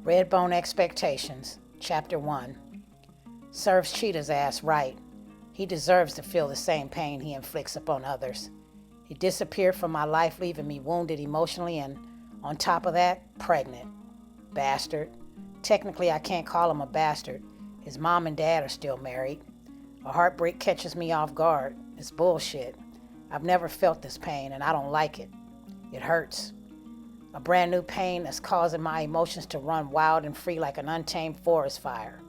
Redbone Expectations, Chapter 1. Serves Cheetah's ass right. He deserves to feel the same pain he inflicts upon others. He disappeared from my life, leaving me wounded emotionally and, on top of that, pregnant. Bastard. Technically, I can't call him a bastard. His mom and dad are still married. A heartbreak catches me off guard. It's bullshit. I've never felt this pain, and I don't like it. It hurts. A brand new pain that's causing my emotions to run wild and free like an untamed forest fire.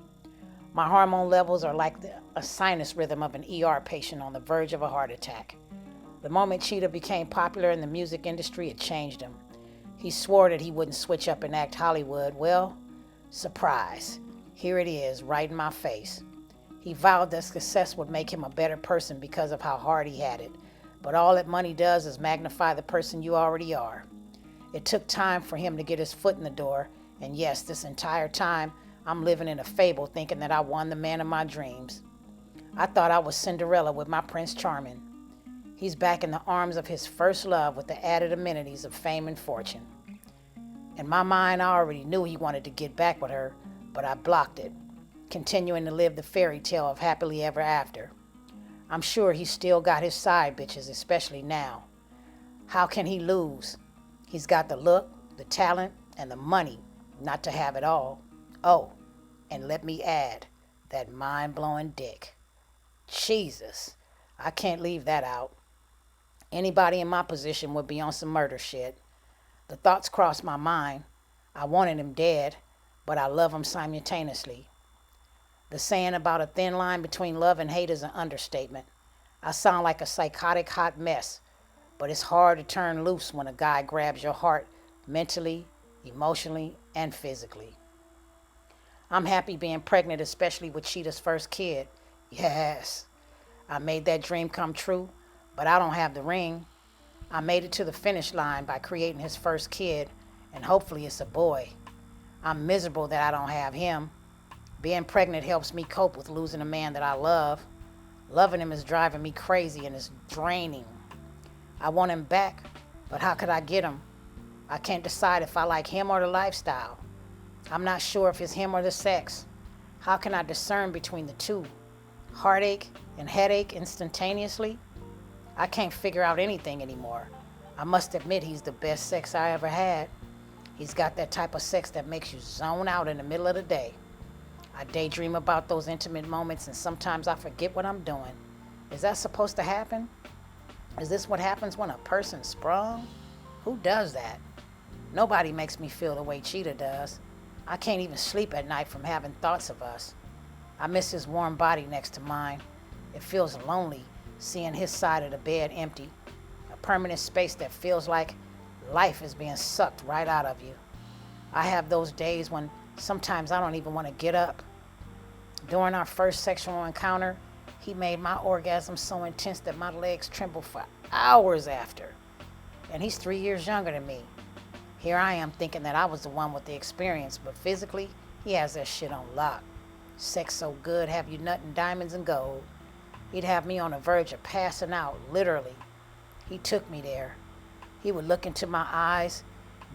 My hormone levels are like a sinus rhythm of an ER patient on the verge of a heart attack. The moment Cheetah became popular in the music industry, it changed him. He swore that he wouldn't switch up and act Hollywood. Well, surprise. Here it is, right in my face. He vowed that success would make him a better person because of how hard he had it. But all that money does is magnify the person you already are. It took time for him to get his foot in the door, and yes, this entire time, I'm living in a fable thinking that I won the man of my dreams. I thought I was Cinderella with my Prince Charming. He's back in the arms of his first love with the added amenities of fame and fortune. In my mind, I already knew he wanted to get back with her, but I blocked it, continuing to live the fairy tale of happily ever after. I'm sure he's still got his side bitches, especially now. How can he lose? He's got the look, the talent, and the money not to have it all. Oh, and let me add, that mind-blowing dick. Jesus, I can't leave that out. Anybody in my position would be on some murder shit. The thoughts crossed my mind. I wanted him dead, but I love him simultaneously. The saying about a thin line between love and hate is an understatement. I sound like a psychotic hot mess, but it's hard to turn loose when a guy grabs your heart mentally, emotionally, and physically. I'm happy being pregnant, especially with Cheetah's first kid. Yes, I made that dream come true, but I don't have the ring. I made it to the finish line by creating his first kid, and hopefully it's a boy. I'm miserable that I don't have him. Being pregnant helps me cope with losing a man that I love. Loving him is driving me crazy and it's draining. I want him back, but how could I get him? I can't decide if I like him or the lifestyle. I'm not sure if it's him or the sex. How can I discern between the two? Heartache and headache instantaneously? I can't figure out anything anymore. I must admit he's the best sex I ever had. He's got that type of sex that makes you zone out in the middle of the day. I daydream about those intimate moments and sometimes I forget what I'm doing. Is that supposed to happen? Is this what happens when a person's sprung? Who does that? Nobody makes me feel the way Cheetah does. I can't even sleep at night from having thoughts of us. I miss his warm body next to mine. It feels lonely seeing his side of the bed empty. A permanent space that feels like life is being sucked right out of you. I have those days when sometimes I don't even want to get up. During our first sexual encounter, he made my orgasm so intense that my legs trembled for hours after. And he's 3 years younger than me. Here I am thinking that I was the one with the experience, but physically, he has that shit on lock. Sex so good, have you nutting diamonds and gold. He'd have me on the verge of passing out, literally. He took me there. He would look into my eyes,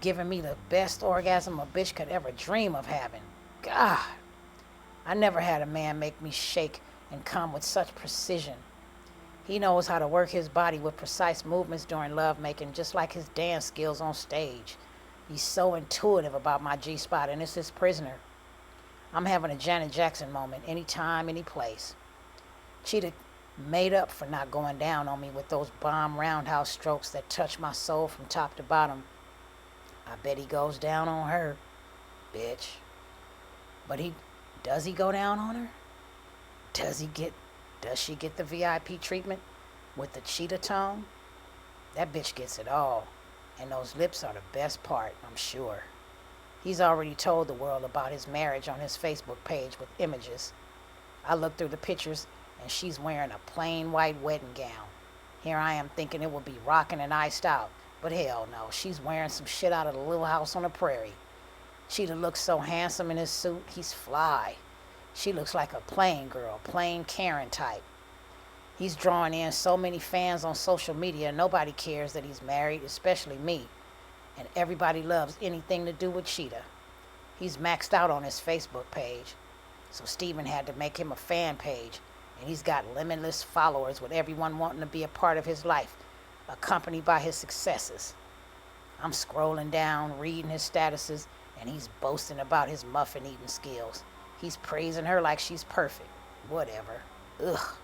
giving me the best orgasm a bitch could ever dream of having. God, I never had a man make me shake and come with such precision. He knows how to work his body with precise movements during lovemaking, just like his dance skills on stage. He's so intuitive about my G-spot, and it's his prisoner. I'm having a Janet Jackson moment, anytime, any place. Cheetah made up for not going down on me with those bomb roundhouse strokes that touch my soul from top to bottom. I bet he goes down on her, bitch. But does he go down on her? Does she get the VIP treatment with the Cheetah tone? That bitch gets it all, and those lips are the best part, I'm sure. He's already told the world about his marriage on his Facebook page with images. I look through the pictures, and she's wearing a plain white wedding gown. Here I am thinking it will be rocking and iced out, but hell no, she's wearing some shit out of the Little House on the Prairie. Cheetah looks so handsome in his suit, he's fly. She looks like a plain girl, plain Karen type. He's drawing in so many fans on social media, nobody cares that he's married, especially me. And everybody loves anything to do with Cheetah. He's maxed out on his Facebook page. So Steven had to make him a fan page, and he's got limitless followers with everyone wanting to be a part of his life, accompanied by his successes. I'm scrolling down, reading his statuses, and he's boasting about his muffin eating skills. He's praising her like she's perfect. Whatever. Ugh.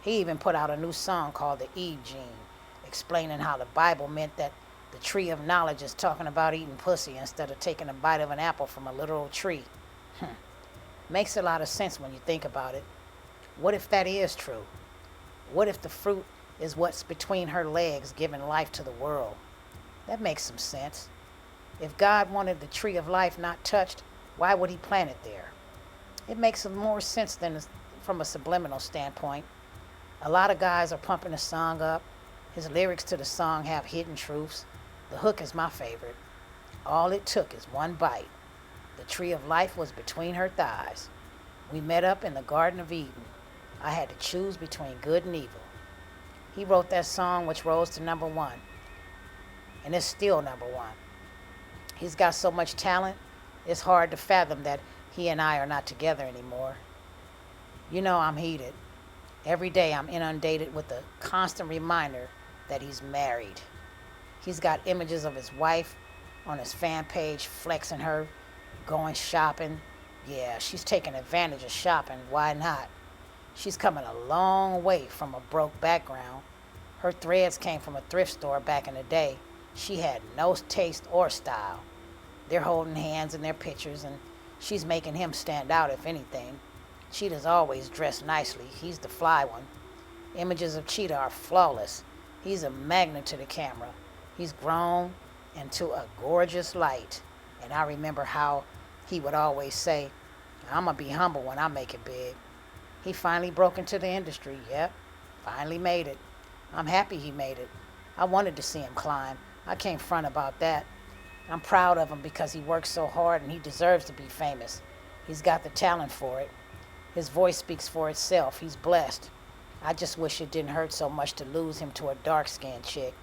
He even put out a new song called The Eve Gene, explaining how the Bible meant that the tree of knowledge is talking about eating pussy instead of taking a bite of an apple from a literal tree. Makes a lot of sense when you think about it. What if that is true? What if the fruit is what's between her legs giving life to the world? That makes some sense. If God wanted the tree of life not touched, why would he plant it there? It makes more sense than from a subliminal standpoint. A lot of guys are pumping the song up. His lyrics to the song have hidden truths. The hook is my favorite. All it took is one bite. The tree of life was between her thighs. We met up in the Garden of Eden. I had to choose between good and evil. He wrote that song, which rose to #1, and it's still #1. He's got so much talent, it's hard to fathom that he and I are not together anymore. You know I'm heated. Every day I'm inundated with a constant reminder that he's married. He's got images of his wife on his fan page, flexing her, going shopping. Yeah, she's taking advantage of shopping. Why not? She's coming a long way from a broke background. Her threads came from a thrift store back in the day. She had no taste or style. They're holding hands in their pictures, and she's making him stand out, if anything. Cheetah's always dressed nicely. He's the fly one. Images of Cheetah are flawless. He's a magnet to the camera. He's grown into a gorgeous light. And I remember how he would always say, "I'm going to be humble when I make it big." He finally broke into the industry. Yep, finally made it. I'm happy he made it. I wanted to see him climb. I can't front about that. I'm proud of him because he works so hard and he deserves to be famous. He's got the talent for it. His voice speaks for itself. He's blessed. I just wish it didn't hurt so much to lose him to a dark-skinned chick.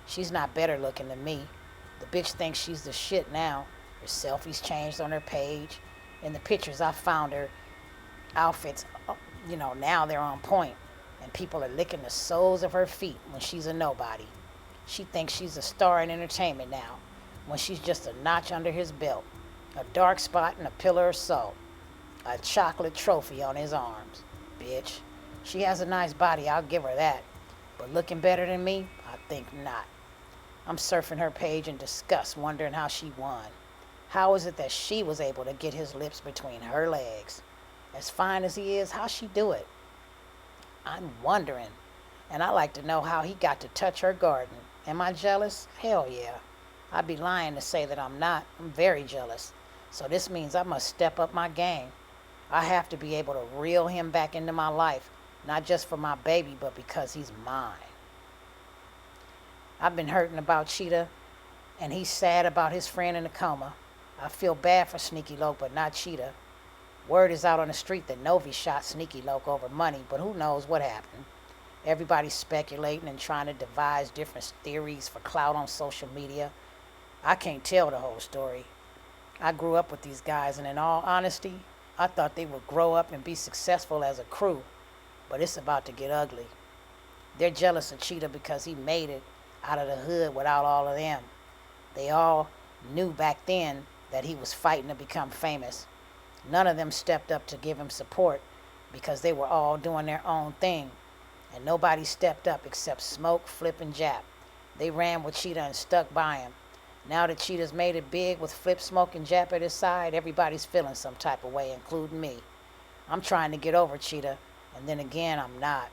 She's not better looking than me. The bitch thinks she's the shit now. Her selfies changed on her page. In the pictures I found her outfits, now they're on point. And people are licking the soles of her feet when she's a nobody. She thinks she's a star in entertainment now, when she's just a notch under his belt, a dark spot and a pillar of salt, a chocolate trophy on his arms. Bitch. She has a nice body, I'll give her that. But looking better than me? I think not. I'm surfing her page in disgust, wondering how she won. How is it that she was able to get his lips between her legs? As fine as he is, how'd she do it? I'm wondering. And I like to know how he got to touch her garden. Am I jealous? Hell yeah. I'd be lying to say that I'm not. I'm very jealous. So this means I must step up my game. I have to be able to reel him back into my life, not just for my baby, but because he's mine. I've been hurting about Cheetah, and he's sad about his friend in a coma. I feel bad for Sneaky Loke, but not Cheetah. Word is out on the street that Novi shot Sneaky Loke over money, but who knows what happened. Everybody's speculating and trying to devise different theories for clout on social media. I can't tell the whole story. I grew up with these guys, and in all honesty, I thought they would grow up and be successful as a crew, but it's about to get ugly. They're jealous of Cheetah because he made it out of the hood without all of them. They all knew back then that he was fighting to become famous. None of them stepped up to give him support because they were all doing their own thing. And nobody stepped up except Smoke, Flip, and Jap. They ran with Cheetah and stuck by him. Now that Cheetah's made it big with Flip, Smoke, and Jap at his side, everybody's feeling some type of way, including me. I'm trying to get over Cheetah, and then again, I'm not.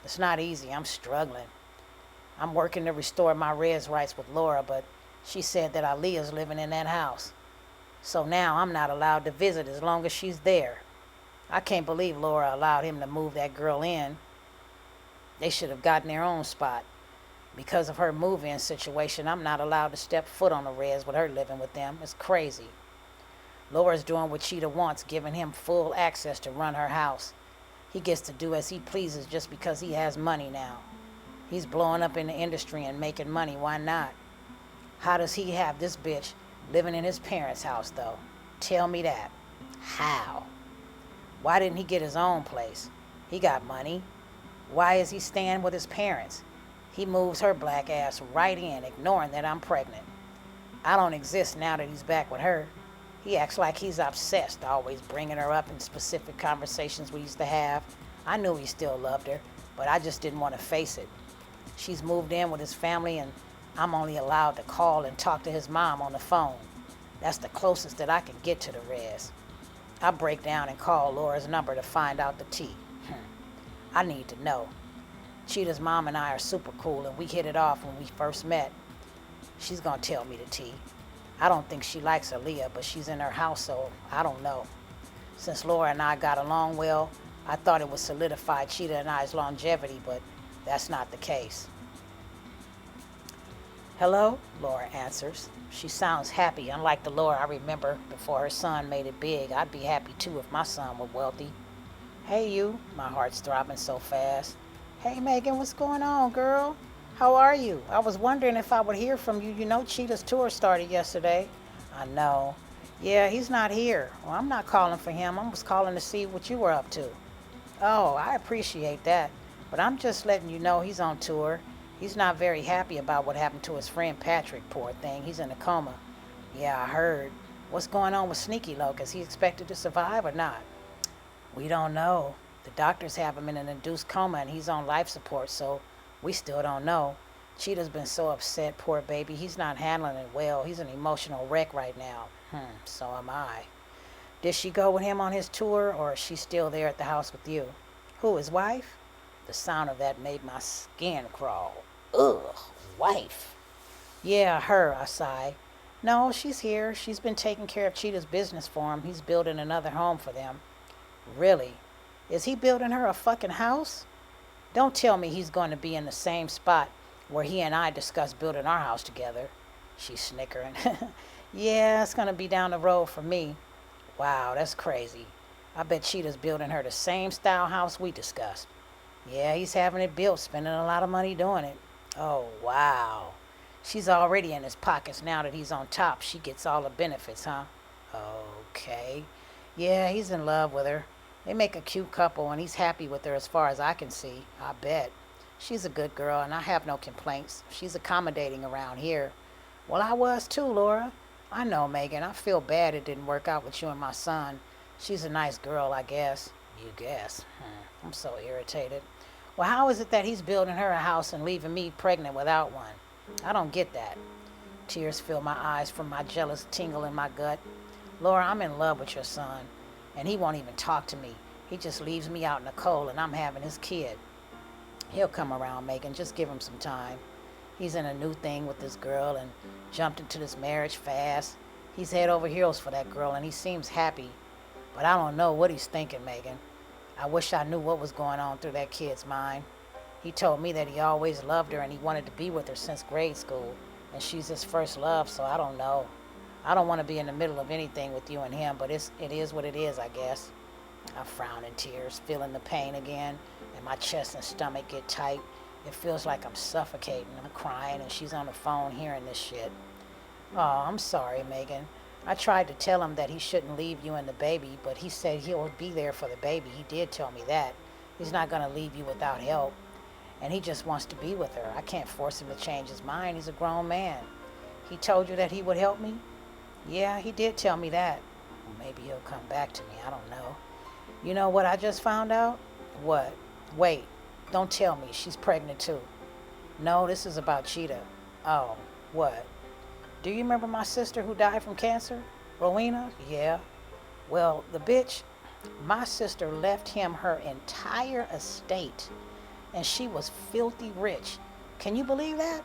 It's not easy. I'm struggling. I'm working to restore my res rights with Laura, but she said that Alia's living in that house. So now I'm not allowed to visit as long as she's there. I can't believe Laura allowed him to move that girl in. They should have gotten their own spot. Because of her move-in situation, I'm not allowed to step foot on the res with her living with them. It's crazy. Laura's doing what Cheetah wants, giving him full access to run her house. He gets to do as he pleases just because he has money now. He's blowing up in the industry and making money. Why not? How does he have this bitch Living in his parents' house, though. Tell me that. How? Why didn't he get his own place? He got money. Why is he staying with his parents? He moves her black ass right in, ignoring that I'm pregnant. I don't exist now that he's back with her. He acts like he's obsessed, always bringing her up in specific conversations we used to have. I knew he still loved her, but I just didn't want to face it. She's moved in with his family, and I'm only allowed to call and talk to his mom on the phone. That's the closest that I can get to the res. I break down and call Laura's number to find out the tea. I need to know. Cheetah's mom and I are super cool, and we hit it off when we first met. She's gonna tell me the tea. I don't think she likes Alia, but she's in her house, so I don't know. Since Laura and I got along well, I thought it would solidify Cheetah and I's longevity, but that's not the case. Hello? Laura answers. She sounds happy, unlike the Laura I remember before her son made it big. I'd be happy too if my son were wealthy. Hey you, my heart's throbbing so fast. Hey Megan, what's going on, girl? How are you? I was wondering if I would hear from you. You know Cheetah's tour started yesterday. I know. Yeah, he's not here. Well, I'm not calling for him. I was calling to see what you were up to. Oh, I appreciate that. But I'm just letting you know he's on tour. He's not very happy about what happened to his friend Patrick, poor thing. He's in a coma. Yeah, I heard. What's going on with Sneaky Loke? Is he expected to survive or not? We don't know. The doctors have him in an induced coma and he's on life support, so we still don't know. Cheetah's been so upset, poor baby. He's not handling it well. He's an emotional wreck right now. So am I. Did she go with him on his tour, or is she still there at the house with you? Who, his wife? The sound of that made my skin crawl. Ugh, wife. Yeah, her, I sigh. No, she's here. She's been taking care of Cheetah's business for him. He's building another home for them. Really? Is he building her a fucking house? Don't tell me he's going to be in the same spot where he and I discussed building our house together. She's snickering. Yeah, it's going to be down the road for me. Wow, that's crazy. I bet Cheetah's building her the same style house we discussed. Yeah, he's having it built, spending a lot of money doing it. Oh, wow. She's already in his pockets now that he's on top. She gets all the benefits, huh? Okay. Yeah, he's in love with her. They make a cute couple, and he's happy with her as far as I can see. I bet. She's a good girl, and I have no complaints. She's accommodating around here. Well, I was too, Laura. I know, Megan. I feel bad it didn't work out with you and my son. She's a nice girl, I guess. You guess. I'm so irritated. Well, how is it that he's building her a house and leaving me pregnant without one? I don't get that. Tears fill my eyes from my jealous tingle in my gut. Laura, I'm in love with your son, and he won't even talk to me. He just leaves me out in the cold, and I'm having his kid. He'll come around, Megan. Just give him some time. He's in a new thing with this girl and jumped into this marriage fast. He's head over heels for that girl, and he seems happy. But I don't know what he's thinking, Megan. I wish I knew what was going on through that kid's mind. He told me that he always loved her and he wanted to be with her since grade school. And she's his first love, so I don't know. I don't want to be in the middle of anything with you and him, but it is what it is, I guess. I frown in tears, feeling the pain again, and my chest and stomach get tight. It feels like I'm suffocating. I'm crying, and she's on the phone hearing this shit. Oh, I'm sorry, Megan. I tried to tell him that he shouldn't leave you and the baby, but he said he'll be there for the baby. He did tell me that. He's not going to leave you without help. And he just wants to be with her. I can't force him to change his mind. He's a grown man. He told you that he would help me? Yeah, he did tell me that. Well, maybe he'll come back to me. I don't know. You know what I just found out? What? Wait. Don't tell me. She's pregnant too. No, this is about Cheetah. Oh, what? Do you remember my sister who died from cancer? Rowena? Yeah. Well, the bitch, my sister left him her entire estate. And she was filthy rich. Can you believe that?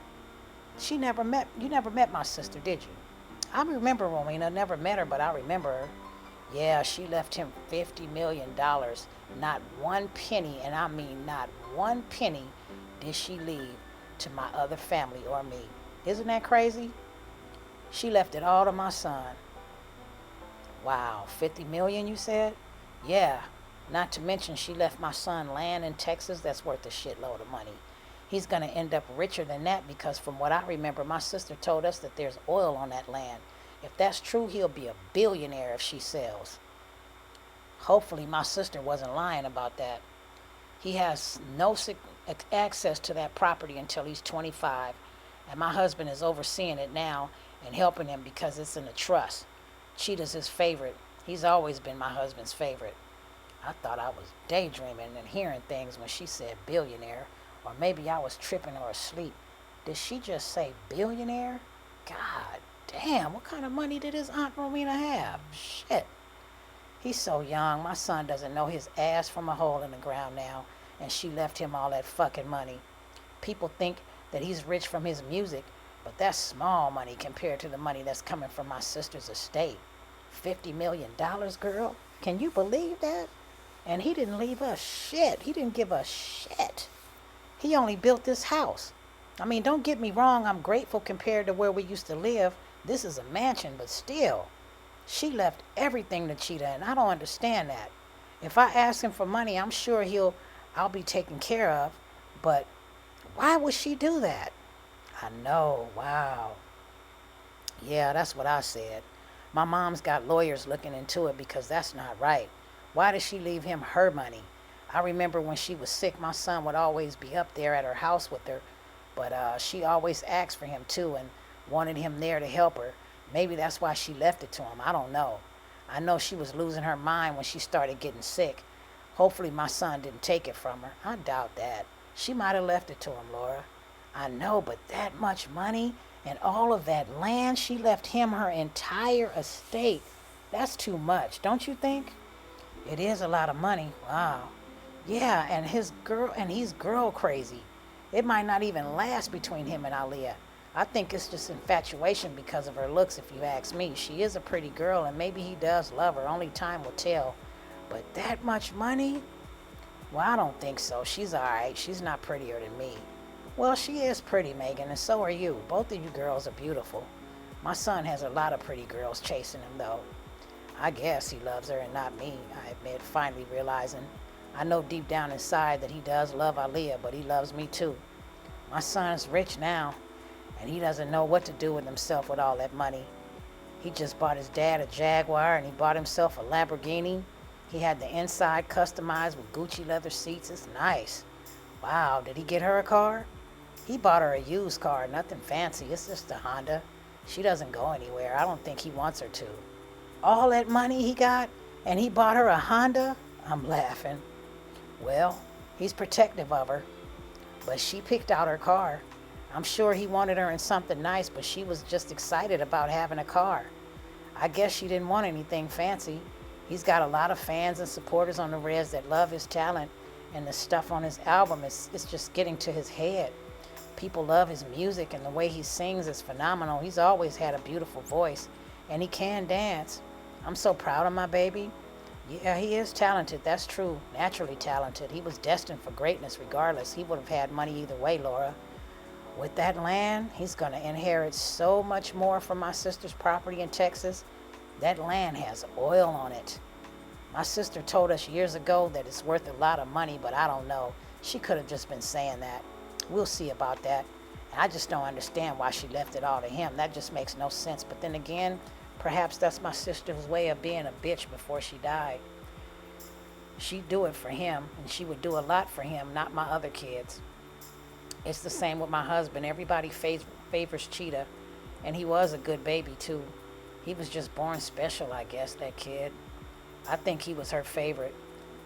You never met my sister, did you? I remember Rowena, never met her, but I remember her. Yeah, she left him $50 million. Not one penny, and I mean not one penny, did she leave to my other family or me. Isn't that crazy? She left it all to my son. Wow, 50 million you said? Yeah, not to mention she left my son land in Texas that's worth a shitload of money. He's gonna end up richer than that because from what I remember, my sister told us that there's oil on that land. If that's true, he'll be a billionaire if she sells. Hopefully, my sister wasn't lying about that. He has no access to that property until he's 25, and my husband is overseeing it now and helping him because it's in a trust. Cheetah's his favorite. He's always been my husband's favorite. I thought I was daydreaming and hearing things when she said billionaire, or maybe I was tripping or asleep. Did she just say billionaire? God damn, what kind of money did his Aunt Rowena have? Shit. He's so young. My son doesn't know his ass from a hole in the ground now, and she left him all that fucking money. People think that he's rich from his music, but that's small money compared to the money that's coming from my sister's estate. $50 million, girl? Can you believe that? And he didn't leave us shit. He didn't give us shit. He only built this house. I mean, don't get me wrong, I'm grateful compared to where we used to live. This is a mansion, but still. She left everything to Cheetah, and I don't understand that. If I ask him for money, I'm sure I'll be taken care of. But why would she do that? I know, wow. Yeah, that's what I said. My mom's got lawyers looking into it because that's not right. Why did she leave him her money? I remember when she was sick, my son would always be up there at her house with her, but she always asked for him too and wanted him there to help her. Maybe that's why she left it to him. I don't know. I know she was losing her mind when she started getting sick. Hopefully my son didn't take it from her. I doubt that. She might have left it to him, Laura. I know, but that much money and all of that land, she left him her entire estate. That's too much, don't you think? It is a lot of money. Wow. Yeah, and he's girl crazy. It might not even last between him and Alia. I think it's just infatuation because of her looks, if you ask me. She is a pretty girl, and maybe he does love her. Only time will tell. But that much money? Well, I don't think so. She's all right. She's not prettier than me. Well, she is pretty, Megan, and so are you. Both of you girls are beautiful. My son has a lot of pretty girls chasing him, though. I guess he loves her and not me, I admit, finally realizing. I know deep down inside that he does love Alia, but he loves me too. My son's rich now, and he doesn't know what to do with himself with all that money. He just bought his dad a Jaguar, and he bought himself a Lamborghini. He had the inside customized with Gucci leather seats. It's nice. Wow, did he get her a car? He bought her a used car, nothing fancy. It's just a Honda. She doesn't go anywhere. I don't think he wants her to. All that money he got, and he bought her a Honda? I'm laughing. Well, he's protective of her, but she picked out her car. I'm sure he wanted her in something nice, but she was just excited about having a car. I guess she didn't want anything fancy. He's got a lot of fans and supporters on the res that love his talent, and the stuff on his album is just getting to his head. People love his music, and the way he sings is phenomenal. He's always had a beautiful voice, and he can dance. I'm so proud of my baby. Yeah, he is talented, that's true. Naturally talented. He was destined for greatness regardless. He would have had money either way, Laura. With that land, he's going to inherit so much more from my sister's property in Texas. That land has oil on it. My sister told us years ago that it's worth a lot of money, but I don't know. She could have just been saying that. We'll see about that. And I just don't understand why she left it all to him. That just makes no sense. But then again, perhaps that's my sister's way of being a bitch before she died. She'd do it for him, and she would do a lot for him, not my other kids. It's the same with my husband. Everybody favors Cheetah, and he was a good baby, too. He was just born special, I guess, that kid. I think he was her favorite.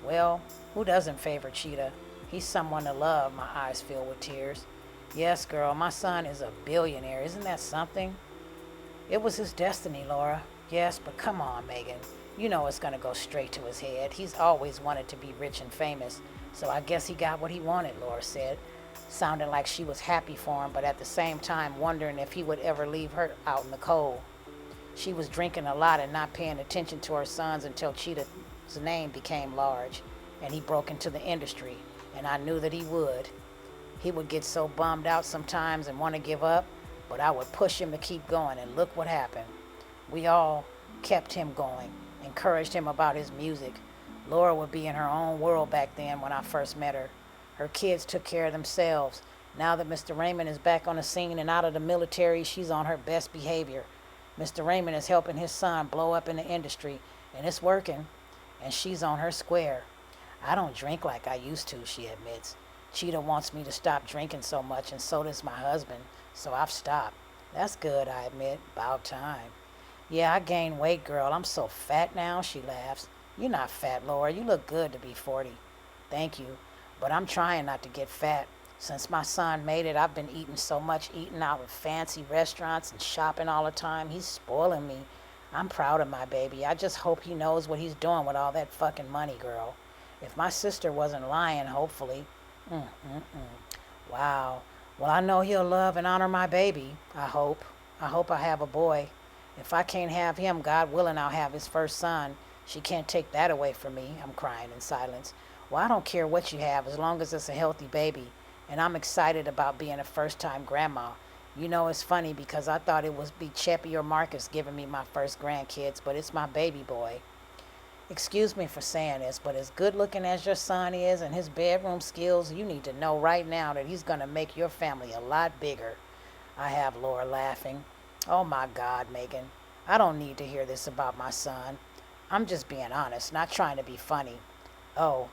Well, who doesn't favor Cheetah? He's someone to love, my eyes filled with tears. Yes, girl, my son is a billionaire. Isn't that something? It was his destiny, Laura. Yes, but come on, Megan. You know it's going to go straight to his head. He's always wanted to be rich and famous, so I guess he got what he wanted, Laura said, sounding like she was happy for him, but at the same time wondering if he would ever leave her out in the cold. She was drinking a lot and not paying attention to her sons until Cheetah's name became large, and he broke into the industry, and I knew that he would. He would get so bummed out sometimes and want to give up, but I would push him to keep going, and look what happened. We all kept him going, encouraged him about his music. Laura would be in her own world back then when I first met her. Her kids took care of themselves. Now that Mr. Raymond is back on the scene and out of the military, she's on her best behavior. Mr. Raymond is helping his son blow up in the industry, and it's working, and she's on her square. I don't drink like I used to, she admits. Cheetah wants me to stop drinking so much, and so does my husband, so I've stopped. That's good, I admit. About time. Yeah, I gained weight, girl. I'm so fat now, she laughs. You're not fat, Laura. You look good to be 40. Thank you. But I'm trying not to get fat. Since my son made it, I've been eating so much, eating out in fancy restaurants and shopping all the time. He's spoiling me. I'm proud of my baby. I just hope he knows what he's doing with all that fucking money, girl. If my sister wasn't lying, hopefully. Wow. Well, I know he'll love and honor my baby. I hope. I hope I have a boy. If I can't have him, God willing, I'll have his first son. She can't take that away from me. I'm crying in silence. Well, I don't care what you have as long as it's a healthy baby. And I'm excited about being a first-time grandma. You know, it's funny because I thought it would be Chpt or Marcus giving me my first grandkids, but it's my baby boy. Excuse me for saying this, but as good looking as your son is and his bedroom skills, you need to know right now that he's going to make your family a lot bigger. I have Laura laughing. Oh my God, Megan. I don't need to hear this about my son. I'm just being honest, not trying to be funny. Oh,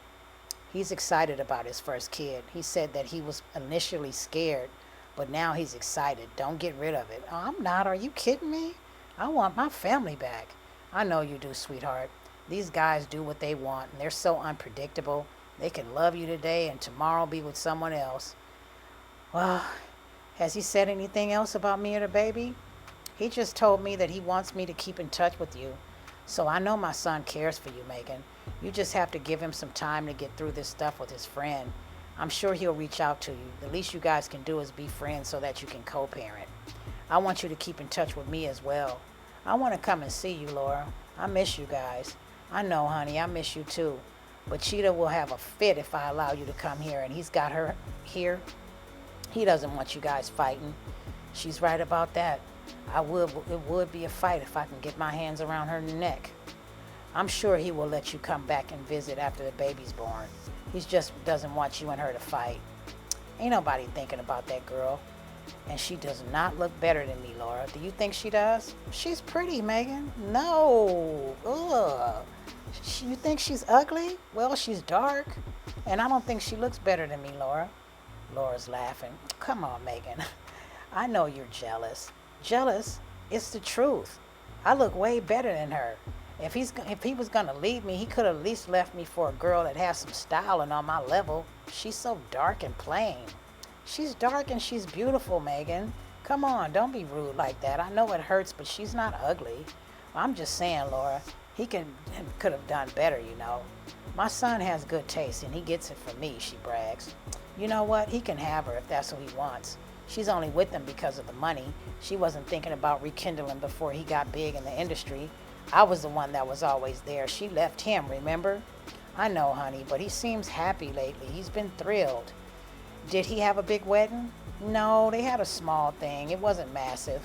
he's excited about his first kid. He said that he was initially scared, but now he's excited. Don't get rid of it. Oh, I'm not. Are you kidding me? I want my family back. I know you do, sweetheart. These guys do what they want, and they're so unpredictable. They can love you today and tomorrow be with someone else. Well, has he said anything else about me or the baby? He just told me that he wants me to keep in touch with you. So I know my son cares for you, Megan. You just have to give him some time to get through this stuff with his friend. I'm sure he'll reach out to you. The least you guys can do is be friends so that you can co-parent. I want you to keep in touch with me as well. I want to come and see you, Laura. I miss you guys. I know, honey, I miss you too. But Cheetah will have a fit if I allow you to come here, and he's got her here. He doesn't want you guys fighting. She's right about that. It would be a fight if I can get my hands around her neck. I'm sure he will let you come back and visit after the baby's born. He just doesn't want you and her to fight. Ain't nobody thinking about that girl. And she does not look better than me, Laura. Do you think she does? She's pretty, Megan. No. Ugh. You think she's ugly? Well, she's dark. And I don't think she looks better than me, Laura. Laura's laughing. Come on, Megan. I know you're jealous. Jealous? It's the truth. I look way better than her. If he was going to leave me, he could have at least left me for a girl that has some style and on my level. She's so dark and plain. She's dark and she's beautiful, Megan. Come on, don't be rude like that. I know it hurts, but she's not ugly. I'm just saying, Laura, he could have done better, you know. My son has good taste, and he gets it from me, she brags. You know what? He can have her if that's what he wants. She's only with him because of the money. She wasn't thinking about rekindling before he got big in the industry. I was the one that was always there. She left him, remember? I know, honey, but he seems happy lately. He's been thrilled. Did he have a big wedding? No, they had a small thing. It wasn't massive.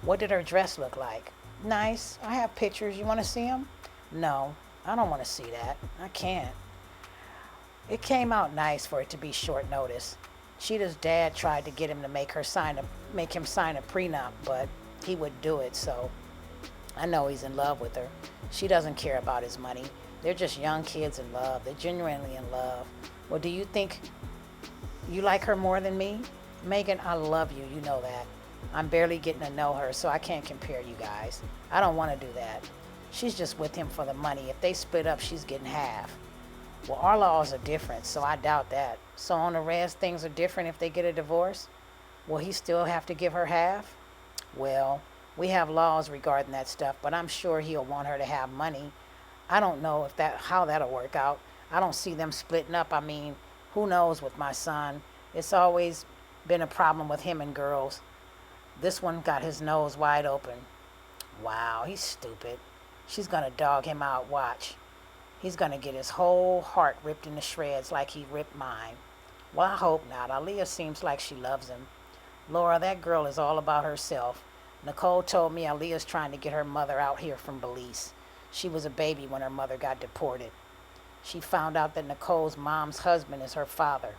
What did her dress look like? Nice. I have pictures. You want to see them? No, I don't want to see that. I can't. It came out nice for it to be short notice. Cheetah's dad tried to get him to make him sign a prenup, but he wouldn't do it, so I know he's in love with her. She doesn't care about his money. They're just young kids in love. They're genuinely in love. Well, do you think you like her more than me? Megan, I love you. You know that. I'm barely getting to know her, so I can't compare you guys. I don't want to do that. She's just with him for the money. If they split up, she's getting half. Well, our laws are different, so I doubt that. So on the res, things are different if they get a divorce? Will he still have to give her half? Well, we have laws regarding that stuff, but I'm sure he'll want her to have money. I don't know how that'll work out. I don't see them splitting up. I mean, who knows with my son? It's always been a problem with him and girls. This one got his nose wide open. Wow, he's stupid. She's gonna dog him out, watch. He's gonna get his whole heart ripped into shreds like he ripped mine. Well, I hope not. Alia seems like she loves him. Laura, that girl is all about herself. Nicole told me Alia's trying to get her mother out here from Belize. She was a baby when her mother got deported. She found out that Nicole's mom's husband is her father.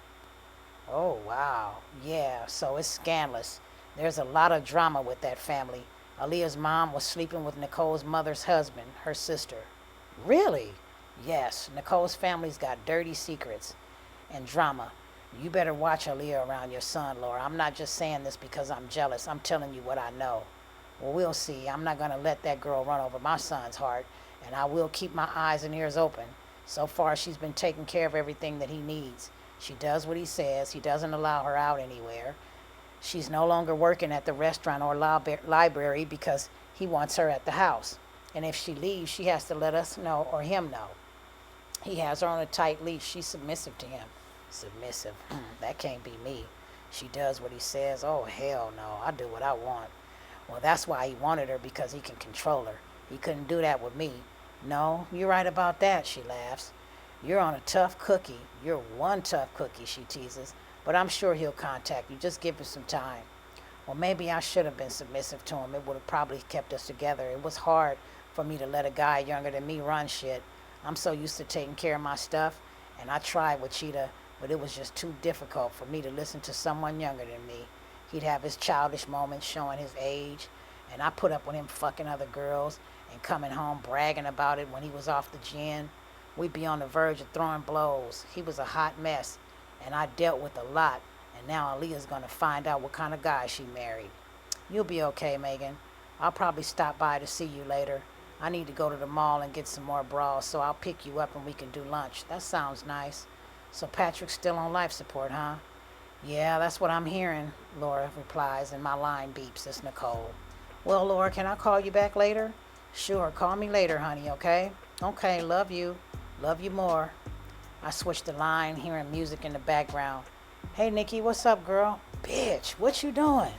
Oh, wow. Yeah, so it's scandalous. There's a lot of drama with that family. Alia's mom was sleeping with Nicole's mother's husband, her sister. Really? Yes, Nicole's family's got dirty secrets and drama. You better watch Alia around your son, Laura. I'm not just saying this because I'm jealous. I'm telling you what I know. Well, we'll see. I'm not going to let that girl run over my son's heart, and I will keep my eyes and ears open. So far, she's been taking care of everything that he needs. She does what he says. He doesn't allow her out anywhere. She's no longer working at the restaurant or library because he wants her at the house. And if she leaves, she has to let us know or him know. He has her on a tight leash. She's submissive to him. Submissive. That can't be me. She does what he says. Oh, hell no. I do what I want. Well, that's why he wanted her, because he can control her. He couldn't do that with me. No, you're right about that, she laughs. You're on a tough cookie. You're one tough cookie, she teases. But I'm sure he'll contact you. Just give him some time. Well, maybe I should have been submissive to him. It would have probably kept us together. It was hard for me to let a guy younger than me run shit. I'm so used to taking care of my stuff, and I tried with Cheetah, but it was just too difficult for me to listen to someone younger than me. He'd have his childish moments showing his age, and I put up with him fucking other girls and coming home bragging about it when he was off the gin. We'd be on the verge of throwing blows. He was a hot mess, and I dealt with a lot, and now Alia's gonna find out what kind of guy she married. You'll be okay, Megan. I'll probably stop by to see you later. I need to go to the mall and get some more bras, so I'll pick you up and we can do lunch. That sounds nice. So Patrick's still on life support, huh? Yeah, that's what I'm hearing, Laura replies, and my line beeps. It's Nicole. Well, Laura, can I call you back later? Sure, call me later, honey, okay? Okay, love you. Love you more. I switch the line, hearing music in the background. Hey, Nikki, what's up, girl? Bitch, what you doing?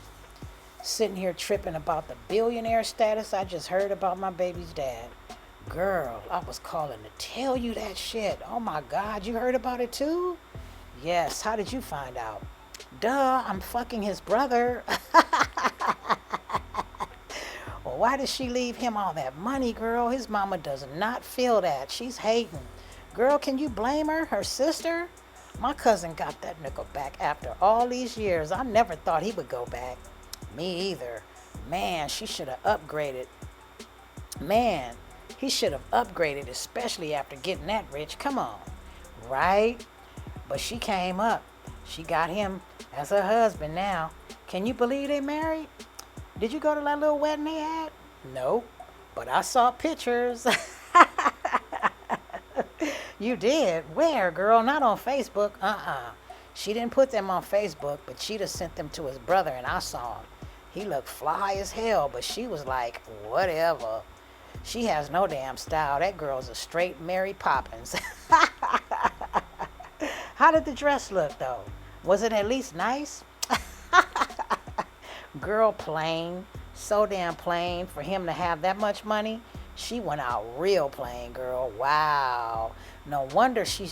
Sitting here tripping about the billionaire status I just heard about my baby's dad. Girl, I was calling to tell you that shit. Oh my God, you heard about it too? Yes, how did you find out? Duh, I'm fucking his brother. Well, why did she leave him all that money, girl? His mama does not feel that. She's hating. Girl, can you blame her? Her sister? My cousin got that nickel back after all these years. I never thought he would go back. Me either. Man, she should have upgraded. Man, he should have upgraded, especially after getting that rich. Come on. Right? But she came up. She got him as her husband now. Can you believe they married? Did you go to that little wedding they had? Nope. But I saw pictures. You did? Where, girl? Not on Facebook. She didn't put them on Facebook, but Cheetah sent them to his brother, and I saw him. He looked fly as hell, but she was like, whatever. She has no damn style. That girl's a straight Mary Poppins. How did the dress look, though? Was it at least nice? Girl, plain. So damn plain for him to have that much money. She went out real plain, girl. Wow. No wonder she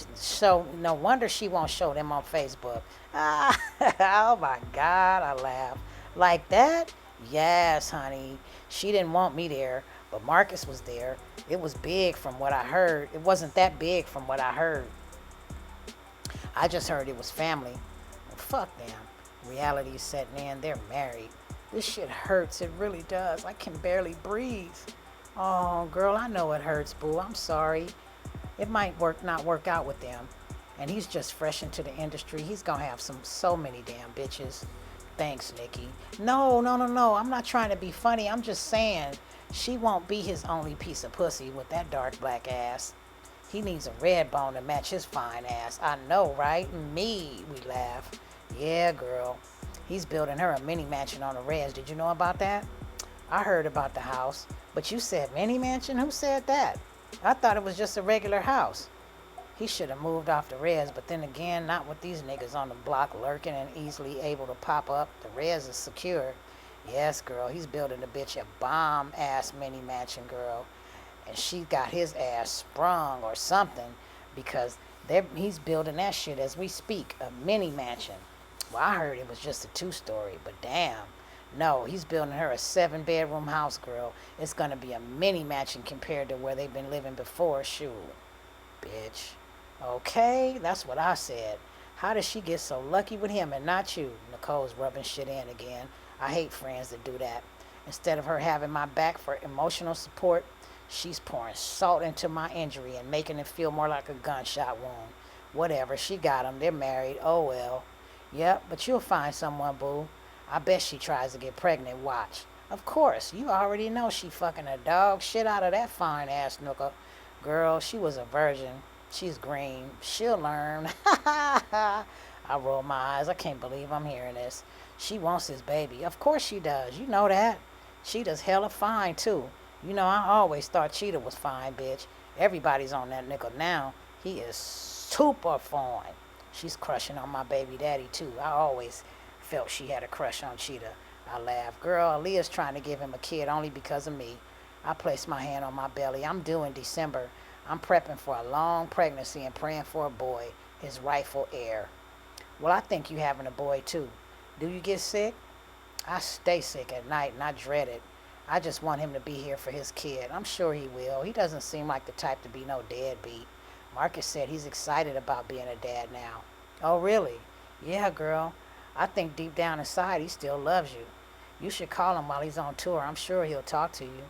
won't show them on Facebook. Oh my God, I laugh. Like that? Yes, honey. She didn't want me there, but Marcus was there. It was big from what I heard. It wasn't that big from what I heard. I just heard it was family. Well, fuck them. Reality's setting in. They're married. This shit hurts. It really does. I can barely breathe. Oh, girl, I know it hurts, boo. I'm sorry. It might not work out with them. And he's just fresh into the industry. He's gonna have so many damn bitches. Thanks, Nikki. No. I'm not trying to be funny. I'm just saying she won't be his only piece of pussy with that dark black ass. He needs a red bone to match his fine ass. I know, right? Me, we laugh. Yeah, girl. He's building her a mini mansion on the res. Did you know about that? I heard about the house. But you said mini mansion? Who said that? I thought it was just a regular house. He should have moved off the res, but then again, not with these niggas on the block lurking and easily able to pop up. The res is secure. Yes, girl, he's building the bitch a bomb-ass mini mansion, girl. And she got his ass sprung or something because he's building that shit as we speak, a mini mansion. Well, I heard it was just a 2-story, but damn. No, he's building her a 7-bedroom house, girl. It's gonna be a mini mansion compared to where they've been living before. Shoot, bitch. Okay, that's what I said. How did she get so lucky with him and not you? Nicole's rubbing shit in again. I hate friends that do that. Instead of her having my back for emotional support, she's pouring salt into my injury and making it feel more like a gunshot wound. Whatever, she got him. They're married. Oh well. Yep, but you'll find someone, boo. I bet she tries to get pregnant. Watch. Of course, you already know she fucking a dog shit out of that fine ass nooker. Girl, she was a virgin. She's green. She'll learn. I roll my eyes. I can't believe I'm hearing this. She wants his baby. Of course she does. You know that. Cheetah's hella fine, too. You know, I always thought Cheetah was fine, bitch. Everybody's on that nickel now. He is super fine. She's crushing on my baby daddy, too. I always felt she had a crush on Cheetah. I laughed. Girl, Alia's trying to give him a kid only because of me. I placed my hand on my belly. I'm due in December. I'm prepping for a long pregnancy and praying for a boy, his rightful heir. Well, I think you having a boy, too. Do you get sick? I stay sick at night, and I dread it. I just want him to be here for his kid. I'm sure he will. He doesn't seem like the type to be no deadbeat. Marcus said he's excited about being a dad now. Oh, really? Yeah, girl. I think deep down inside he still loves you. You should call him while he's on tour. I'm sure he'll talk to you.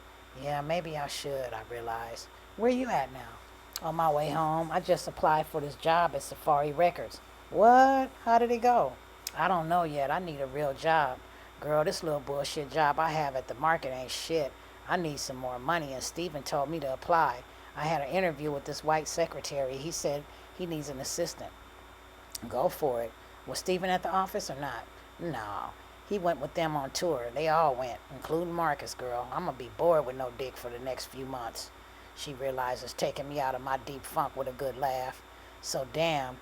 Yeah, maybe I should, I realized. Where you at now? On my way home. I just applied for this job at Safari Records. What? How did it go? I don't know yet. I need a real job. Girl, this little bullshit job I have at the market ain't shit. I need some more money, and Steven told me to apply. I had an interview with this white secretary. He said he needs an assistant. Go for it. Was Steven at the office or not? No. He went with them on tour. They all went, including Marcus, girl. I'm gonna be bored with no dick for the next few months. She realizes taking me out of my deep funk with a good laugh. So damn,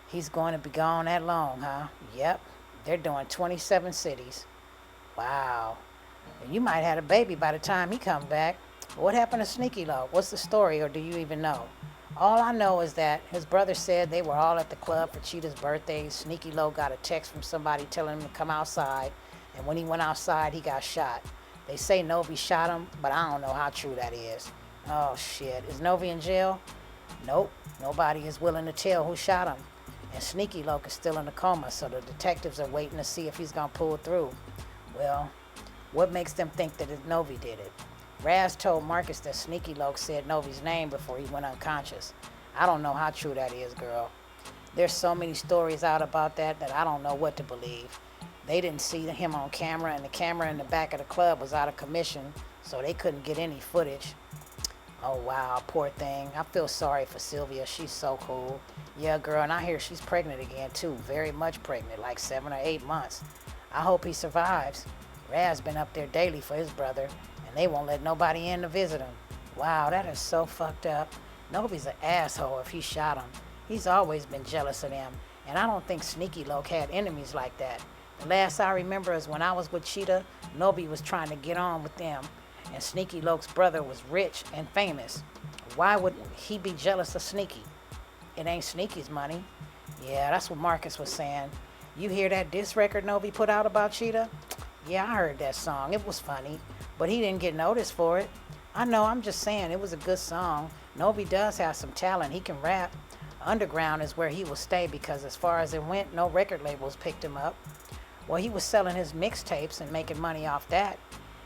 he's going to be gone that long, huh? Yep. They're doing 27 cities. Wow. You might have a baby by the time he comes back. What happened to Sneaky Low? What's the story, or do you even know? All I know is that his brother said they were all at the club for Cheetah's birthday. Sneaky Low got a text from somebody telling him to come outside, and when he went outside, he got shot. They say Novi shot him, but I don't know how true that is. Oh, shit. Is Novi in jail? Nope. Nobody is willing to tell who shot him. And Sneaky Loke is still in a coma, so the detectives are waiting to see if he's going to pull through. Well, what makes them think that Novi did it? Raz told Marcus that Sneaky Loke said Novi's name before he went unconscious. I don't know how true that is, girl. There's so many stories out about that I don't know what to believe. They didn't see him on camera, and the camera in the back of the club was out of commission, so they couldn't get any footage. Oh, wow, poor thing. I feel sorry for Sylvia. She's so cool. Yeah, girl, and I hear she's pregnant again, too. Very much pregnant, like 7 or 8 months. I hope he survives. Raz been up there daily for his brother, and they won't let nobody in to visit him. Wow, that is so fucked up. Nobody's an asshole if he shot him. He's always been jealous of them, and I don't think Sneaky Loke had enemies like that. The last I remember is when I was with Cheetah, Nobi was trying to get on with them, and Sneaky Loke's brother was rich and famous. Why would he be jealous of Sneaky? It ain't Sneaky's money. Yeah, that's what Marcus was saying. You hear that diss record Novi put out about Cheetah? Yeah, I heard that song. It was funny, but he didn't get noticed for it. I know, I'm just saying, it was a good song. Novi does have some talent. He can rap. Underground is where he will stay because as far as it went, no record labels picked him up. Well, he was selling his mixtapes and making money off that.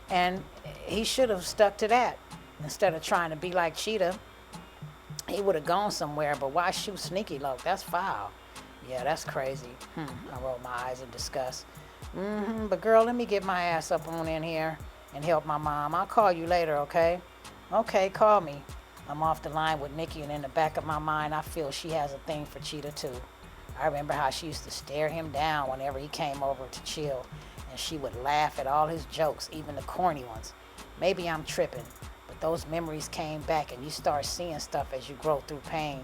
And he should have stuck to that instead of trying to be like Cheetah. He would have gone somewhere, but why shoot Sneaky Loke? That's foul. Yeah, that's crazy. I rolled my eyes in disgust. But girl, let me get my ass up on in here and help my mom. I'll call you later, okay? Okay, call me. I'm off the line with Nikki, and in the back of my mind, I feel she has a thing for Cheetah, too. I remember how she used to stare him down whenever he came over to chill, and she would laugh at all his jokes, even the corny ones. Maybe I'm tripping, but those memories came back, and you start seeing stuff as you grow through pain.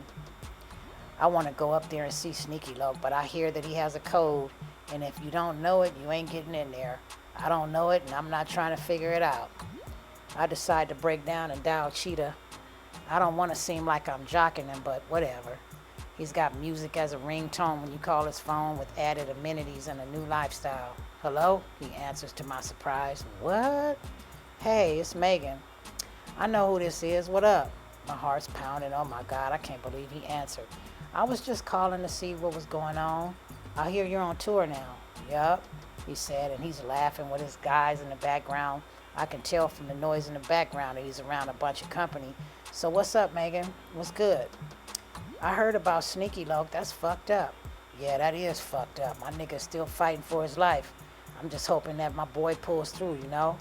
I want to go up there and see Sneaky Loke, but I hear that he has a code, and if you don't know it, you ain't getting in there. I don't know it, and I'm not trying to figure it out. I decide to break down and dial Cheetah. I don't want to seem like I'm jocking him, but whatever. He's got music as a ringtone when you call his phone with added amenities and a new lifestyle. Hello? He answers to my surprise. What? Hey, it's Megan. I know who this is. What up? My heart's pounding. Oh my God, I can't believe he answered. I was just calling to see what was going on. I hear you're on tour now. Yup, he said, and he's laughing with his guys in the background I can tell from the noise in the background that he's around a bunch of company. So what's up, Megan? What's good? I heard about Sneaky Loke. That's fucked up. Yeah, that is fucked up. My nigga's still fighting for his life. I'm just hoping that my boy pulls through, you know?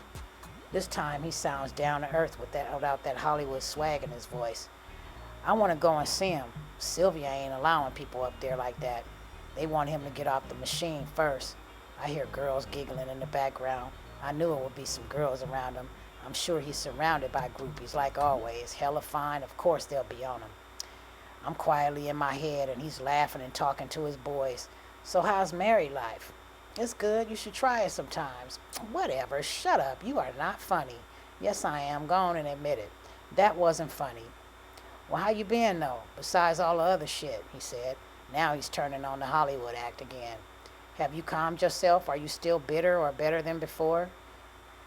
This time he sounds down to earth without that Hollywood swag in his voice. I want to go and see him. Sylvia ain't allowing people up there like that. They want him to get off the machine first. I hear girls giggling in the background. I knew it would be some girls around him. I'm sure he's surrounded by groupies like always. Hella fine, of course they'll be on him. I'm quietly in my head and he's laughing and talking to his boys. So how's married life? It's good. You should try it sometimes. Whatever. Shut up. You are not funny. Yes, I am. Go on and admit it. That wasn't funny. Well, how you been, though? Besides all the other shit, he said. Now he's turning on the Hollywood act again. Have you calmed yourself? Are you still bitter or better than before?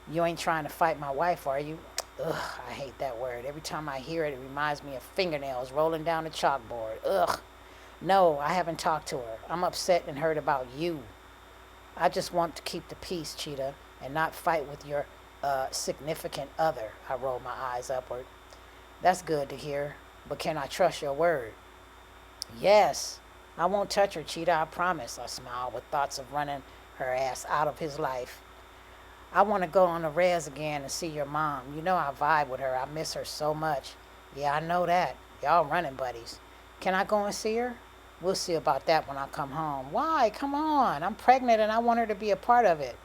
You ain't trying to fight my wife, are you? Ugh, I hate that word. Every time I hear it, it reminds me of fingernails rolling down the chalkboard. Ugh. No, I haven't talked to her. I'm upset and hurt about you. I just want to keep the peace, Cheetah, and not fight with your significant other. I rolled my eyes upward. That's good to hear, but can I trust your word? Yes. I won't touch her, Cheetah, I promise. I smiled with thoughts of running her ass out of his life. I want to go on the res again and see your mom. You know I vibe with her. I miss her so much. Yeah, I know that. Y'all running buddies. Can I go and see her? We'll see about that when I come home. Why? Come on. I'm pregnant and I want her to be a part of it.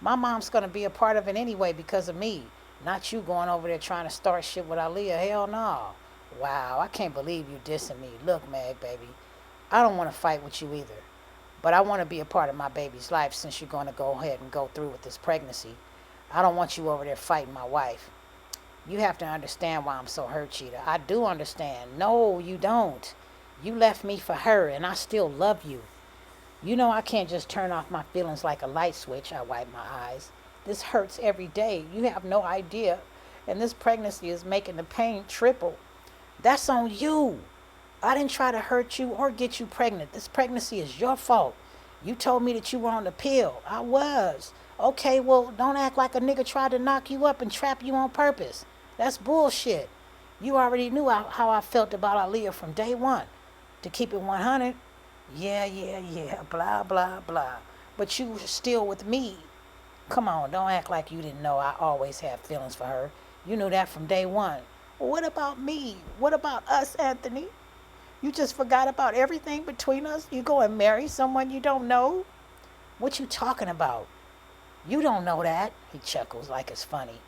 My mom's going to be a part of it anyway because of me. Not you going over there trying to start shit with Alia. Hell no. Wow, I can't believe you dissing me. Look, Meg, baby, I don't want to fight with you either. But I want to be a part of my baby's life since you're going to go ahead and go through with this pregnancy. I don't want you over there fighting my wife. You have to understand why I'm so hurt, Cheetah. I do understand. No, you don't. You left me for her, and I still love you. You know I can't just turn off my feelings like a light switch. I wipe my eyes. This hurts every day. You have no idea. And this pregnancy is making the pain triple. That's on you. I didn't try to hurt you or get you pregnant. This pregnancy is your fault. You told me that you were on the pill. I was. Okay, well, don't act like a nigga tried to knock you up and trap you on purpose. That's bullshit. You already knew how I felt about Alia from day one. To keep it 100, yeah, blah, blah, blah. But you were still with me. Come on, don't act like you didn't know I always had feelings for her. You knew that from day one. Well, what about me? What about us, Anthony? You just forgot about everything between us? You go and marry someone you don't know? What you talking about? You don't know that. He chuckles like it's funny.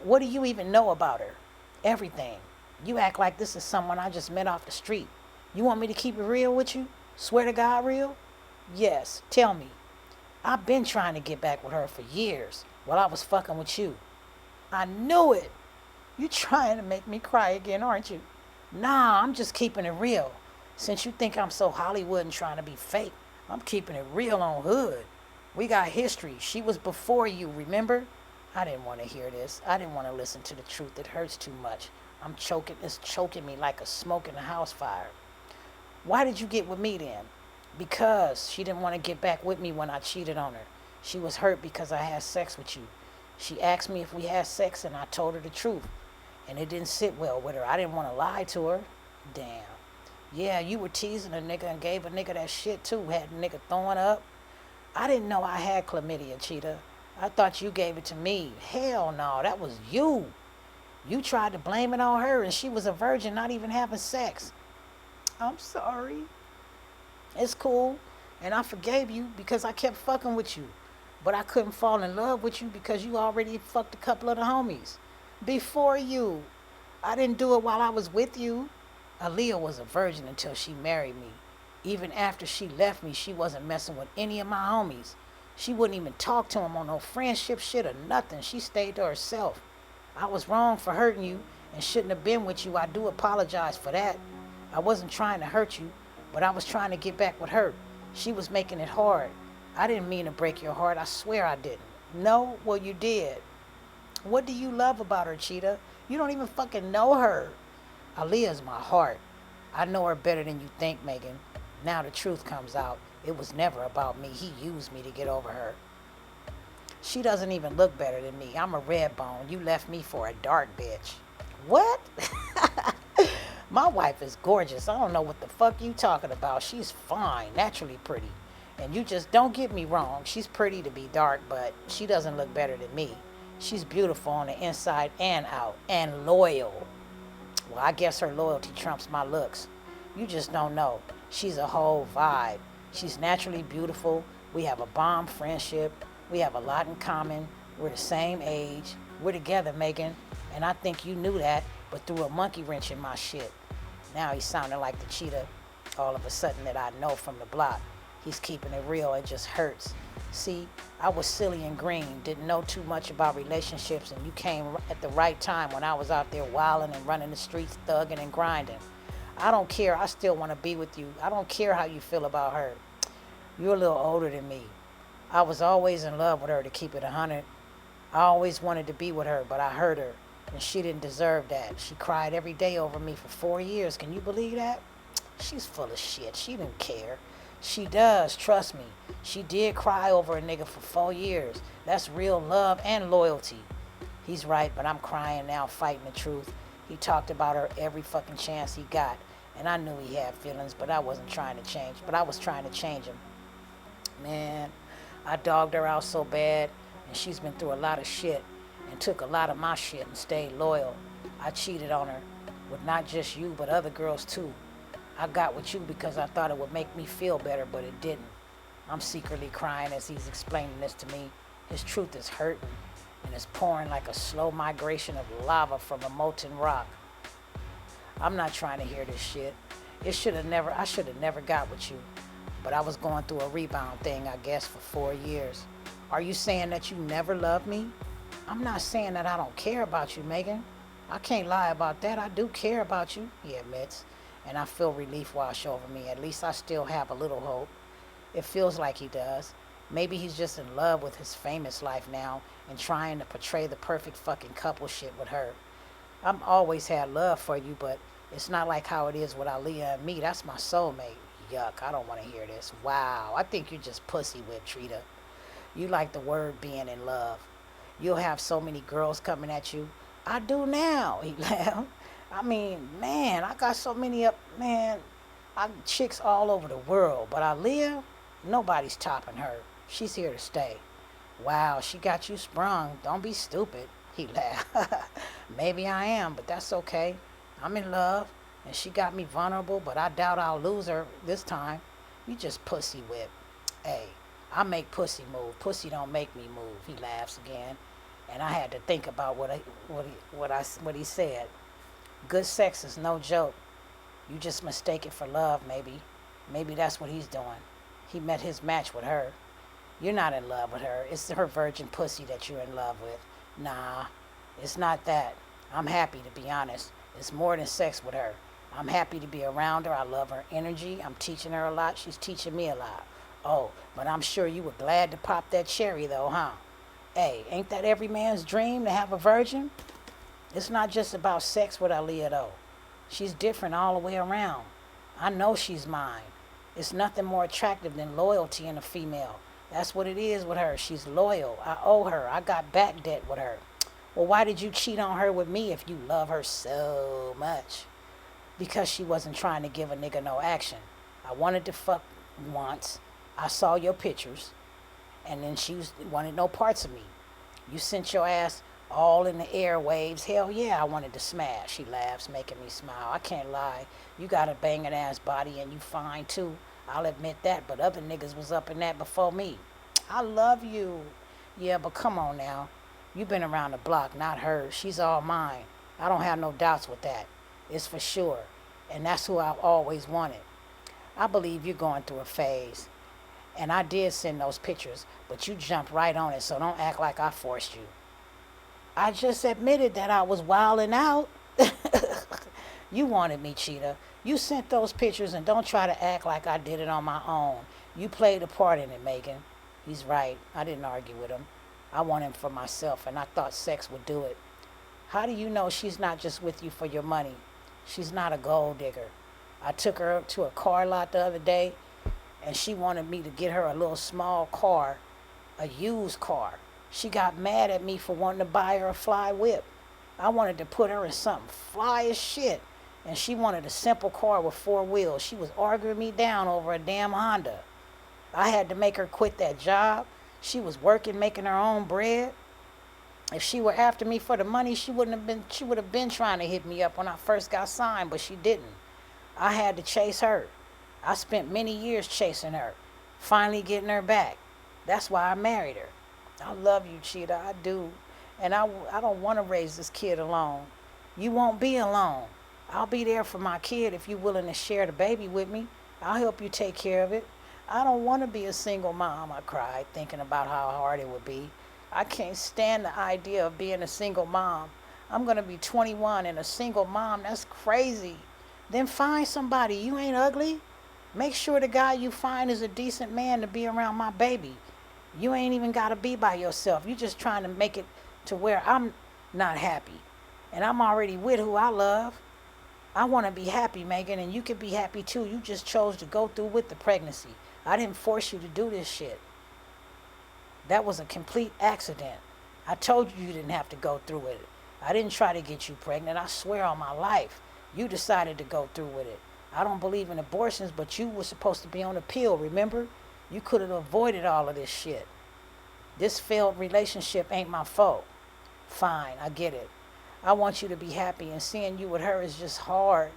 What do you even know about her? Everything. You act like this is someone I just met off the street. You want me to keep it real with you? Swear to God real? Yes, tell me. I've been trying to get back with her for years while I was fucking with you. I knew it. You trying to make me cry again, aren't you? Nah, I'm just keeping it real. Since you think I'm so Hollywood and trying to be fake, I'm keeping it real on hood. We got history. She was before you, remember? I didn't want to hear this. I didn't want to listen to the truth. It hurts too much. It's choking me like a smoke in a house fire. Why did you get with me then? Because she didn't want to get back with me when I cheated on her. She was hurt because I had sex with you. She asked me if we had sex and I told her the truth. And it didn't sit well with her. I didn't want to lie to her. Damn. Yeah, you were teasing a nigga and gave a nigga that shit too. Had a nigga throwing up. I didn't know I had chlamydia, Cheetah. I thought you gave it to me. Hell no, that was you. You tried to blame it on her and she was a virgin not even having sex. I'm sorry. It's cool. And I forgave you because I kept fucking with you. But I couldn't fall in love with you because you already fucked a couple of the homies. Before you. I didn't do it while I was with you. Alia was a virgin until she married me. Even after she left me, she wasn't messing with any of my homies. She wouldn't even talk to him on no friendship shit or nothing. She stayed to herself. I was wrong for hurting you and shouldn't have been with you. I do apologize for that. I wasn't trying to hurt you, but I was trying to get back with her. She was making it hard. I didn't mean to break your heart. I swear I didn't. No? Well, you did. What do you love about her, Cheetah? You don't even fucking know her. Alia's my heart. I know her better than you think, Megan. Now the truth comes out. It was never about me. He used me to get over her. She doesn't even look better than me. I'm a red bone. You left me for a dark bitch. What? My wife is gorgeous. I don't know what the fuck you talking about. She's fine, naturally pretty. And you just don't get me wrong. She's pretty to be dark, but she doesn't look better than me. She's beautiful on the inside and out, and loyal. Well, I guess her loyalty trumps my looks. You just don't know. She's a whole vibe. She's naturally beautiful. We have a bomb friendship. We have a lot in common. We're the same age. We're together, Megan. And I think you knew that, but threw a monkey wrench in my shit. Now he's sounding like the cheetah all of a sudden that I know from the block. He's keeping it real. It just hurts. See, I was silly and green, didn't know too much about relationships, and you came at the right time when I was out there wilding and running the streets, thugging and grinding. I don't care. I still want to be with you. I don't care how you feel about her. You're a little older than me. I was always in love with her, to keep it 100. I always wanted to be with her, but I hurt her, and she didn't deserve that. She cried every day over me for 4 years. Can you believe that? She's full of shit. She didn't care. She does, trust me. She did cry over a nigga for 4 years. That's real love and loyalty. He's right, but I'm crying now, fighting the truth. He talked about her every fucking chance he got, and I knew he had feelings, but I wasn't trying to change. But I was trying to change him. Man, I dogged her out so bad, and she's been through a lot of shit and took a lot of my shit and stayed loyal. I cheated on her with not just you, but other girls too. I got with you because I thought it would make me feel better, but it didn't. I'm secretly crying as he's explaining this to me. His truth is hurting, and it's pouring like a slow migration of lava from a molten rock. I'm not trying to hear this shit. I should have never got with you. But I was going through a rebound thing, I guess, for 4 years. Are you saying that you never loved me? I'm not saying that I don't care about you, Megan. I can't lie about that. I do care about you, he admits. And I feel relief wash over me. At least I still have a little hope. It feels like he does. Maybe he's just in love with his famous life now and trying to portray the perfect fucking couple shit with her. I've always had love for you, but it's not like how it is with Alia and me. That's my soulmate. Yuck, I don't want to hear this. Wow, I think you're just pussy whipped, Cheetah. You like the word being in love. You'll have so many girls coming at you. I do now, he laughed. I mean, man, I got so many chicks all over the world. But Alia, nobody's topping her. She's here to stay. Wow, she got you sprung. Don't be stupid, he laughed. Maybe I am, but that's okay. I'm in love, and she got me vulnerable, but I doubt I'll lose her this time. You just pussy whip. Hey, I make pussy move. Pussy don't make me move, he laughs again. And I had to think about what he said. Good sex is no joke. You just mistake it for love, maybe. Maybe that's what he's doing. He met his match with her. You're not in love with her. It's her virgin pussy that you're in love with. Nah, it's not that. I'm happy, to be honest. It's more than sex with her. I'm happy to be around her. I love her energy. I'm teaching her a lot. She's teaching me a lot. Oh, but I'm sure you were glad to pop that cherry, though, huh? Hey, ain't that every man's dream, to have a virgin? It's not just about sex with Alia, though. She's different all the way around. I know she's mine. It's nothing more attractive than loyalty in a female. That's what it is with her. She's loyal. I owe her. I got back debt with her. Well, why did you cheat on her with me if you love her so much? Because she wasn't trying to give a nigga no action. I wanted to fuck once. I saw your pictures. And then wanted no parts of me. You sent your ass all in the airwaves. Hell yeah, I wanted to smash. He laughs, making me smile. I can't lie. You got a banging ass body and you fine too. I'll admit that, but other niggas was up in that before me. I love you. Yeah, but come on now. You been around the block, not her. She's all mine. I don't have no doubts with that. It's for sure. And that's who I've always wanted. I believe you're going through a phase. And I did send those pictures, but you jumped right on it, so don't act like I forced you. I just admitted that I was wilding out. You wanted me, Cheetah. You sent those pictures, and don't try to act like I did it on my own. You played a part in it, Megan. He's right. I didn't argue with him. I want him for myself, and I thought sex would do it. How do you know she's not just with you for your money? She's not a gold digger. I took her to a car lot the other day, and she wanted me to get her a little small car, a used car. She got mad at me for wanting to buy her a fly whip. I wanted to put her in something fly as shit. And she wanted a simple car with 4 wheels. She was arguing me down over a damn Honda. I had to make her quit that job. She was working, making her own bread. If she were after me for the money, she would have been trying to hit me up when I first got signed, but she didn't. I had to chase her. I spent many years chasing her, finally getting her back. That's why I married her. I love you, Cheetah, I do. And I don't want to raise this kid alone. You won't be alone. I'll be there for my kid if you're willing to share the baby with me. I'll help you take care of it. I don't want to be a single mom, I cried, thinking about how hard it would be. I can't stand the idea of being a single mom. I'm going to be 21 and a single mom. That's crazy. Then find somebody. You ain't ugly. Make sure the guy you find is a decent man to be around my baby. You ain't even got to be by yourself. You're just trying to make it to where I'm not happy. And I'm already with who I love. I want to be happy, Megan, and you can be happy too. You just chose to go through with the pregnancy. I didn't force you to do this shit. That was a complete accident. I told you you didn't have to go through with it. I didn't try to get you pregnant. I swear on my life. You decided to go through with it. I don't believe in abortions, but you were supposed to be on a pill, remember? You could have avoided all of this shit. This failed relationship ain't my fault. Fine, I get it. I want you to be happy, and seeing you with her is just hard.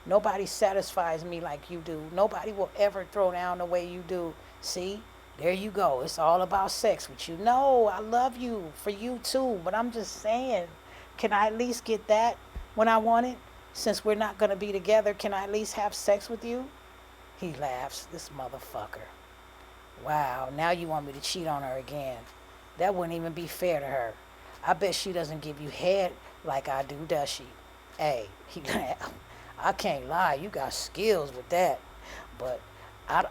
Nobody satisfies me like you do. Nobody will ever throw down the way you do. See? There you go. It's all about sex with you. No, I love you for you too, but I'm just saying, can I at least get that when I want it? Since we're not going to be together, can I at least have sex with you? He laughs. This motherfucker. Wow, now you want me to cheat on her again. That wouldn't even be fair to her. I bet she doesn't give you head like I do, does she? Hey, he laughed. I can't lie. You got skills with that. But, I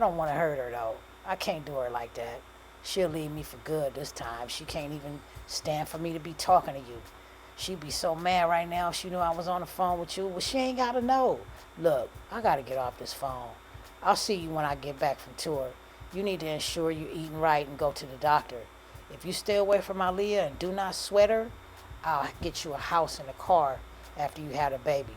don't want to hurt her, though. I can't do her like that. She'll leave me for good this time. She can't even stand for me to be talking to you. She'd be so mad right now if she knew I was on the phone with you. Well, she ain't got to know. Look, I got to get off this phone. I'll see you when I get back from tour. You need to ensure you're eating right and go to the doctor. If you stay away from Alia and do not sweat her, I'll get you a house and a car after you had a baby.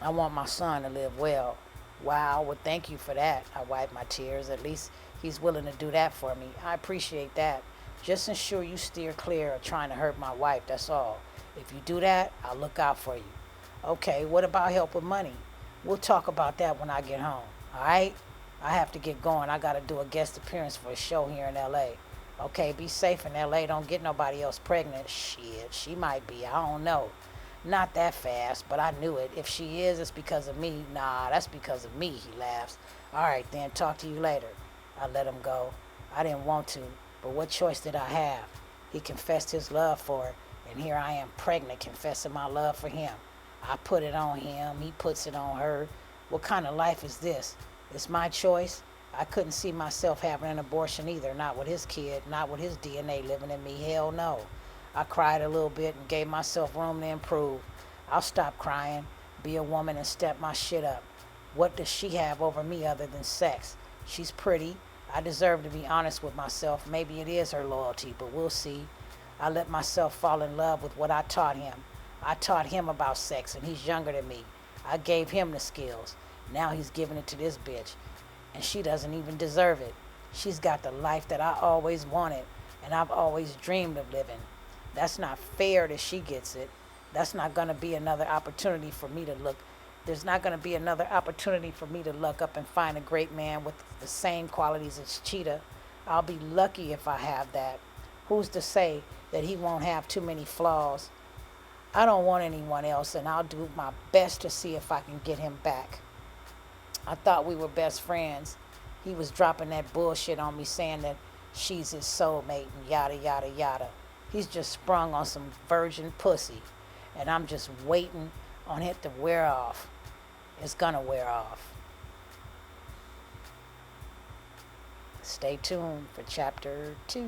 I want my son to live well. Wow, well, thank you for that. I wiped my tears. At least he's willing to do that for me. I appreciate that. Just ensure you steer clear of trying to hurt my wife, that's all. If you do that, I'll look out for you. Okay, what about help with money? We'll talk about that when I get home, all right? I have to get going. I got to do a guest appearance for a show here in L.A. Okay, be safe in L.A. Don't get nobody else pregnant. Shit, she might be. I don't know. Not that fast, but I knew it. If she is, it's because of me. Nah, that's because of me, he laughs. All right, then, talk to you later. I let him go. I didn't want to, but what choice did I have? He confessed his love for her, and here I am pregnant, confessing my love for him. I put it on him. He puts it on her. What kind of life is this? It's my choice. I couldn't see myself having an abortion either, not with his kid, not with his DNA living in me. Hell no. I cried a little bit and gave myself room to improve. I'll stop crying, be a woman, and step my shit up. What does she have over me other than sex? She's pretty. I deserve to be honest with myself. Maybe it is her loyalty, but we'll see. I let myself fall in love with what I taught him. I taught him about sex, and he's younger than me. I gave him the skills. Now he's giving it to this bitch, and she doesn't even deserve it. She's got the life that I always wanted, and I've always dreamed of living. That's not fair that she gets it. That's not going to be another opportunity for me to look. There's not going to be another opportunity for me to look up and find a great man with the same qualities as Cheetah. I'll be lucky if I have that. Who's to say that he won't have too many flaws? I don't want anyone else, and I'll do my best to see if I can get him back. I thought we were best friends. He was dropping that bullshit on me, saying that she's his soulmate and yada, yada, yada. He's just sprung on some virgin pussy, and I'm just waiting on it to wear off. It's gonna wear off. Stay tuned for chapter 2.